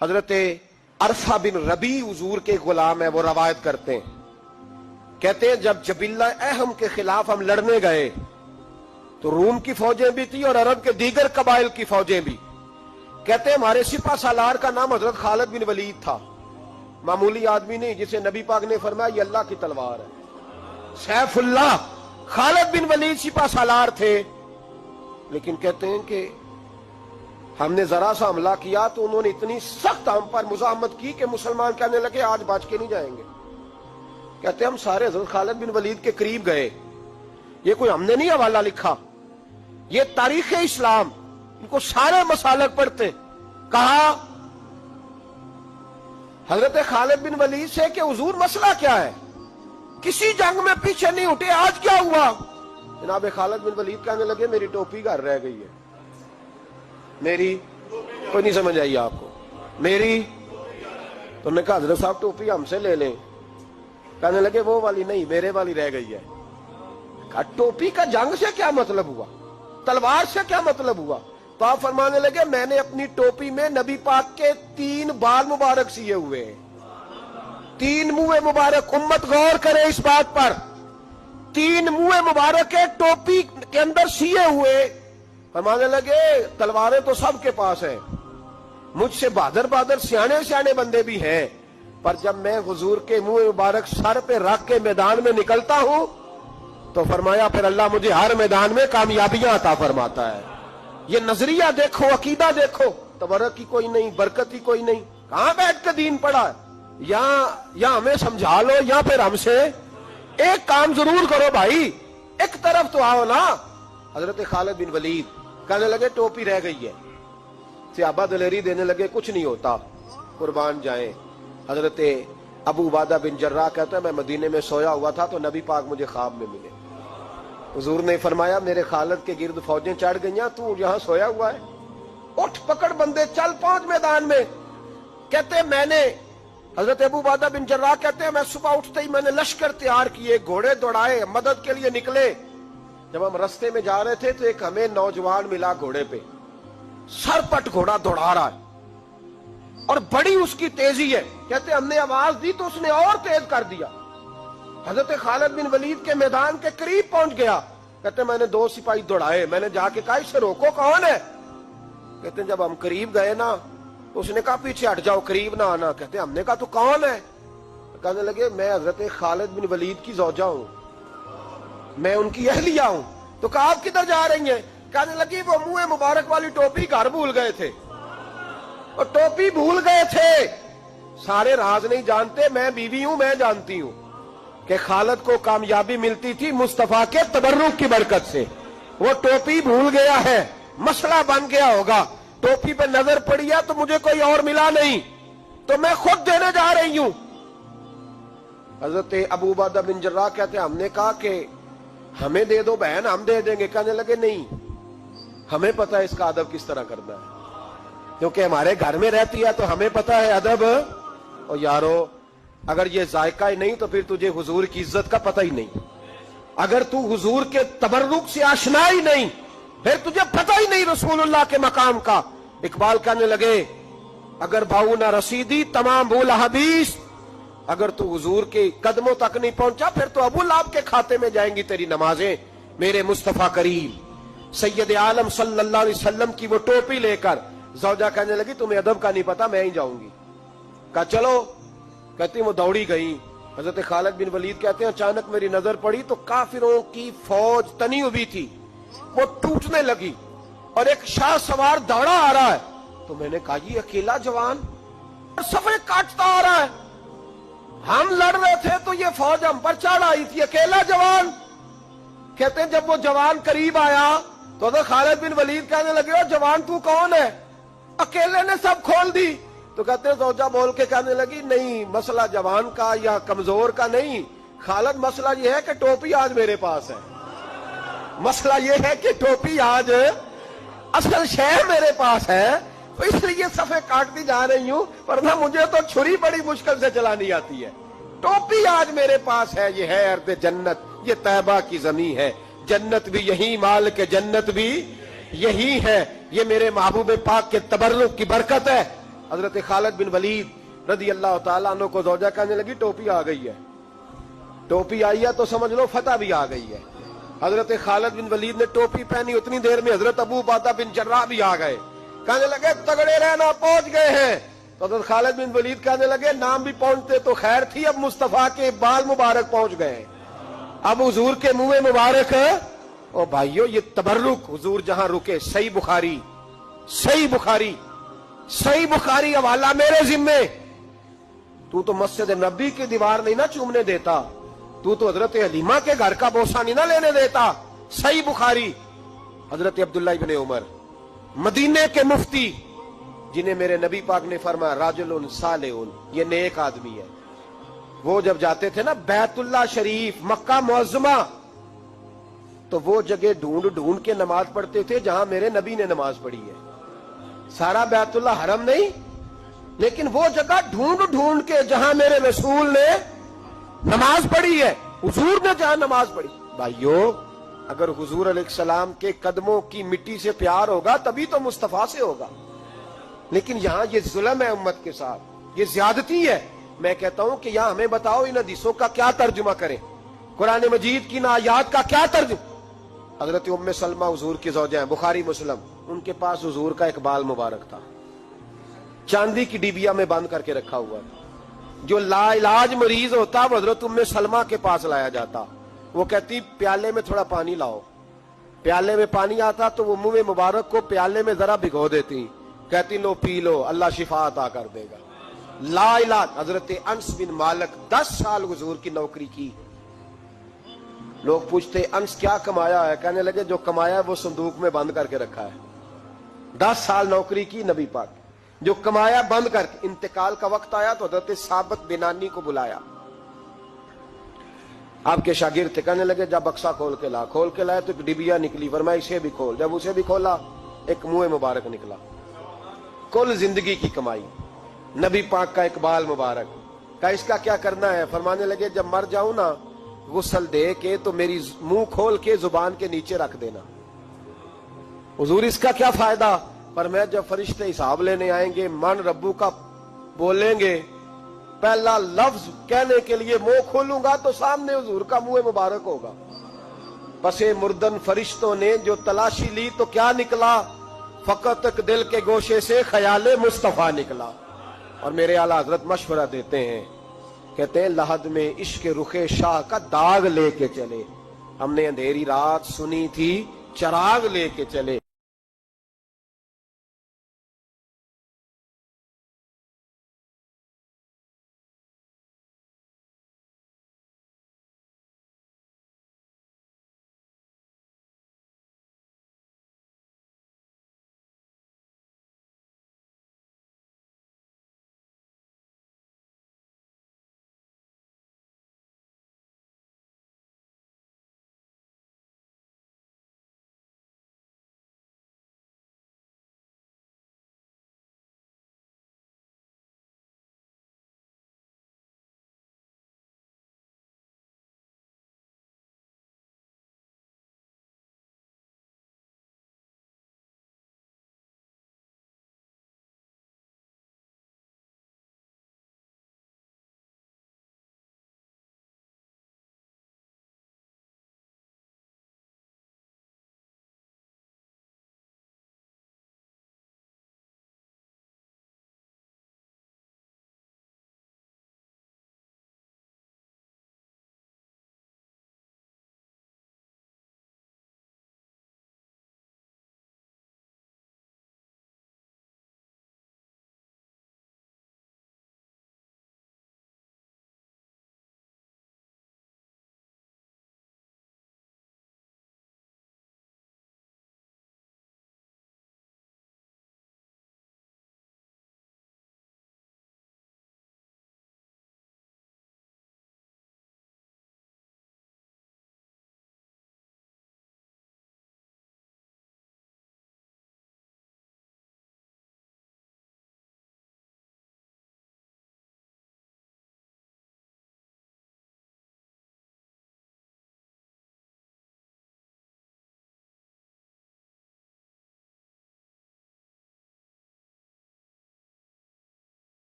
حضرت عرفہ بن ربی حضور کے غلام ہے، وہ روایت کرتے ہیں، کہتے ہیں جب جبلہ اہم کے خلاف ہم لڑنے گئے تو روم کی فوجیں بھی تھی اور عرب کے دیگر قبائل کی فوجیں بھی. کہتے ہیں ہمارے سپہ سالار کا نام حضرت خالد بن ولید تھا، معمولی آدمی نہیں جسے نبی پاک نے فرمایا یہ اللہ کی تلوار ہے. سیف اللہ خالد بن ولید سپہ سالار تھے، لیکن کہتے ہیں کہ ہم نے ذرا سا حملہ کیا تو انہوں نے اتنی سخت ہم پر مزاحمت کی کہ مسلمان کہنے لگے آج بچ کے نہیں جائیں گے. کہتے ہیں ہم سارے حضرت خالد بن ولید کے قریب گئے. یہ کوئی ہم نے نہیں حوالہ لکھا، یہ تاریخ اسلام، ان کو سارے مسالک پڑھتے. کہا حضرت خالد بن ولید سے کہ حضور مسئلہ کیا ہے، کسی جنگ میں پیچھے نہیں اٹھے، آج کیا ہوا؟ جناب خالد بن ولید کہنے لگے میری ٹوپی گھر رہ گئی ہے. میری کوئی نہیں سمجھ آئی آپ کو؟ میری تو نے کہا حضرت صاحب ٹوپی ہم سے لے لیں. کہنے لگے وہ والی نہیں، میرے والی رہ گئی ہے. کہا ٹوپی کا جنگ سے کیا مطلب ہوا، تلوار سے کیا مطلب ہوا؟ تو آپ فرمانے لگے میں نے اپنی ٹوپی میں نبی پاک کے 3 بال مبارک سیے ہوئے ہیں، 3 منہ مبارک. امت غور کرے اس بات پر، 3 منہ مبارک ہے ٹوپی کے اندر سیے ہوئے. فرمانے لگے تلواریں تو سب کے پاس ہیں، مجھ سے بہادر سیانے بندے بھی ہیں، پر جب میں حضور کے منہ مبارک سر پہ رکھ کے میدان میں نکلتا ہوں تو فرمایا پھر اللہ مجھے ہر میدان میں کامیابیاں عطا فرماتا ہے. یہ نظریہ دیکھو، عقیدہ دیکھو، تبرک کی کوئی نہیں، برکت کی کوئی نہیں. کہاں بیٹھ کے دین پڑھا ہے؟ یا ہمیں سمجھا لو یا پھر ہم سے ایک کام ضرور کرو بھائی، ایک طرف تو آؤ نا. حضرت خالد بن ولید کہنے لگے ٹوپی رہ گئی ہے. صحابہ دلیری دینے لگے کچھ نہیں ہوتا، قربان جائیں. حضرت ابو عبادہ بن جراح کہتا ہے میں مدینے میں سویا ہوا تھا تو نبی پاک مجھے خواب میں ملے. حضور نے فرمایا میرے خالد کے گرد فوجیں چڑھ گئیں، تو یہاں سویا ہوا ہے، اٹھ پکڑ بندے چل پہنچ میدان میں. کہتے میں نے حضرت ابو عبادہ بن جراح کہتے ہیں میں صبح اٹھتے ہی میں نے لشکر تیار کیے، گھوڑے دوڑائے، مدد کے لیے نکلے. جب ہم رستے میں جا رہے تھے تو ایک ہمیں نوجوان ملا گھوڑے پہ، سر پٹ گھوڑا دوڑا رہا ہے اور بڑی اس کی تیزی ہے. کہتے ہم نے آواز دی تو اس نے اور تیز کر دیا. حضرت خالد بن ولید کے میدان کے قریب پہنچ گیا. کہتے میں نے 2 سپاہی دوڑائے، میں نے جا کے کہا اس سے روکو کون ہے. کہتے جب ہم قریب گئے نا تو اس نے کہا پیچھے ہٹ جاؤ، قریب نہ آنا. کہتے ہم نے کہا تو کون ہے؟ کہنے لگے میں حضرت خالد بن ولید کی زوجہ ہوں، میں ان کی اہلیہ ہوں. تو کہا آپ کدھر جا رہی ہیں؟ کہنے لگی وہ منہ مبارک والی ٹوپی گھر بھول گئے تھے، اور ٹوپی بھول گئے تھے. سارے راز نہیں جانتے، میں بیوی ہوں، میں جانتی ہوں کہ خالد کو کامیابی ملتی تھی مصطفیٰ کے تبرک کی برکت سے. وہ ٹوپی بھول گیا ہے، مسئلہ بن گیا ہوگا. ٹوپی پہ نظر پڑی ہے تو مجھے کوئی اور ملا نہیں تو میں خود دینے جا رہی ہوں. حضرت ابو عبادہ بن جراح کہتے ہیں ہم نے کہا کہ ہمیں دے دو بہن، ہم دے دیں گے. کہنے لگے نہیں، ہمیں پتہ ہے اس کا ادب کس طرح کرنا ہے، کیونکہ ہمارے گھر میں رہتی ہے تو ہمیں پتہ ہے ادب. اور یارو اگر یہ ذائقہ ہی نہیں تو پھر تجھے حضور کی عزت کا پتہ ہی نہیں. اگر تو حضور کے تبرک سے آشنا ہی نہیں پھر تجھے پتہ ہی نہیں رسول اللہ کے مقام کا. اقبال کہنے لگے اگر باؤ نہ رسیدی تمام بول حدیث، اگر تو حضور کے قدموں تک نہیں پہنچا پھر تو ابو لہب کے کھاتے میں جائیں گی تیری نمازیں. میرے مصطفیٰ کریم سید عالم صلی اللہ علیہ وسلم کی وہ ٹوپی لے کر زوجہ کہنے لگی تمہیں ادب کا نہیں پتا، میں ہی جاؤں گی. کہا چلو. کہتی وہ دوڑی گئی. حضرت خالد بن ولید کہتے ہیں اچانک میری نظر پڑی تو کافروں کی فوج تنی ہوئی تھی، وہ ٹوٹنے لگی اور ایک شاہ سوار دوڑا آ رہا ہے. تو میں نے کہا یہ اکیلا جوان صفے کاٹتا آ رہا ہے، ہم لڑ رہے تھے تو یہ فوج ہم پر چڑھ آئی تھی، اکیلا جوان. کہتے ہیں جب وہ جوان قریب آیا تو حضرت خالد بن ولید کہنے لگے او جوان تو کون ہے، اکیلے نے سب کھول دی. تو کہتے ہیں زوجہ بول کے کہنے لگی نہیں مسئلہ جوان کا یا کمزور کا نہیں خالد، مسئلہ یہ ہے کہ ٹوپی آج میرے پاس ہے. مسئلہ یہ ہے کہ ٹوپی آج اصل شے میرے پاس ہے تو اس لیے صفے کاٹتی جا رہی ہوں، ورنہ مجھے تو چھری بڑی مشکل سے چلانی آتی ہے. ٹوپی آج میرے پاس ہے. یہ ہے ارض جنت، یہ طیبہ کی زمین ہے، جنت بھی یہی، مال کے جنت بھی یہی ہے. یہ میرے محبوب پاک کے تبرک کی برکت ہے. حضرت خالد بن ولید رضی اللہ تعالیٰ عنہ کو زوجہ کہنے لگی ٹوپی آ گئی ہے، ٹوپی آئی ہے تو سمجھ لو فتح بھی آ گئی ہے۔ حضرت خالد بن ولید نے ٹوپی پہنی، اتنی دیر میں حضرت ابو عبیدہ بن جراح بھی آ گئے، کہنے لگے تگڑے رہنا، پہنچ گئے ہیں۔ تو حضرت خالد بن ولید کہنے لگے نام بھی پہنچتے تو خیر تھی، اب مصطفیٰ کے بال مبارک پہنچ گئے، اب حضور کے منہ مبارک۔ او بھائیو یہ تبرک حضور جہاں رکے، صحیح بخاری، صحیح بخاری، صحیح بخاری حوالہ میرے ذمے۔ تو مسجد نبی کی دیوار نہیں نہ چومنے دیتا، تو حضرت حلیمہ کے گھر کا بوسہ نہیں نہ لینے دیتا۔ صحیح بخاری۔ حضرت عبداللہ بن عمر مدینے کے مفتی، جنہیں میرے نبی پاک نے فرمایا راجل صالح، یہ نیک آدمی ہے، وہ جب جاتے تھے نا بیت اللہ شریف مکہ معظمہ، تو وہ جگہ ڈھونڈ ڈھونڈ کے نماز پڑھتے تھے جہاں میرے نبی نے نماز پڑھی ہے۔ سارا بیت اللہ حرم نہیں، لیکن وہ جگہ ڈھونڈ ڈھونڈ کے جہاں میرے رسول نے نماز پڑھی ہے، حضور نے جہاں نماز پڑھی۔ بھائیو اگر حضور علیہ السلام کے قدموں کی مٹی سے پیار ہوگا تبھی تو مصطفیٰ سے ہوگا، لیکن یہاں یہ ظلم ہے امت کے ساتھ، یہ زیادتی ہے۔ میں کہتا ہوں کہ یہاں ہمیں بتاؤ ان حدیثوں کا کیا ترجمہ کریں، قرآن مجید کی ان آیات کا کیا ترجمہ۔ حضرت ام سلمہ حضور کی زوجہ ہیں، بخاری مسلم، ان کے پاس حضور کا ایک بال مبارک تھا، چاندی کی ڈیبیا میں بند کر کے رکھا ہوا تھا۔ جو لا علاج مریض ہوتا وہ حضرت ام سلمہ کے پاس لایا جاتا، وہ کہتی پیالے میں تھوڑا پانی لاؤ، پیالے میں پانی آتا تو وہ منہ مبارک کو پیالے میں ذرا بھگو دیتی، کہتی لو پی لو، اللہ شفا عطا کر دے گا۔ لا علاج۔ حضرت انس بن مالک 10 سال حضور کی نوکری کی، لوگ پوچھتے انس کیا کمایا ہے، کہنے لگے جو کمایا ہے وہ صندوق میں بند کر کے رکھا ہے۔ 10 سال نوکری کی نبی پاک، جو کمایا بند کر کے، انتقال کا وقت آیا تو حضرت ثابت بنانی کو بلایا، آپ کے شاگرد تھے، کہنے لگے جب بکسا کھول کے لا، کھول کے لائے تو ایک ڈبیا نکلی، فرمایا اسے بھی کھول، جب اسے بھی کھولا ایک منہ مبارک نکلا۔ کل زندگی کی کمائی، نبی پاک کا اقبال مبارک، کہا اس کا کیا کرنا ہے، فرمانے لگے جب مر جاؤں نا غسل دے کے تو میری منہ کھول کے زبان کے نیچے رکھ دینا۔ حضور اس کا کیا فائدہ، پر میں جب فرشتے حساب لینے آئیں گے من ربو کا بولیں گے، پہلا لفظ کہنے کے لیے منہ کھولوں گا تو سامنے حضور کا منہ مبارک ہوگا۔ پسے مردن فرشتوں نے جو تلاشی لی تو کیا نکلا، فقط ایک دل کے گوشے سے خیال مصطفیٰ نکلا۔ اور میرے اعلیٰ حضرت مشورہ دیتے ہیں، کہتے ہیں لحد میں عشق رخ شاہ کا داغ لے کے چلے، ہم نے اندھیری رات سنی تھی چراغ لے کے چلے۔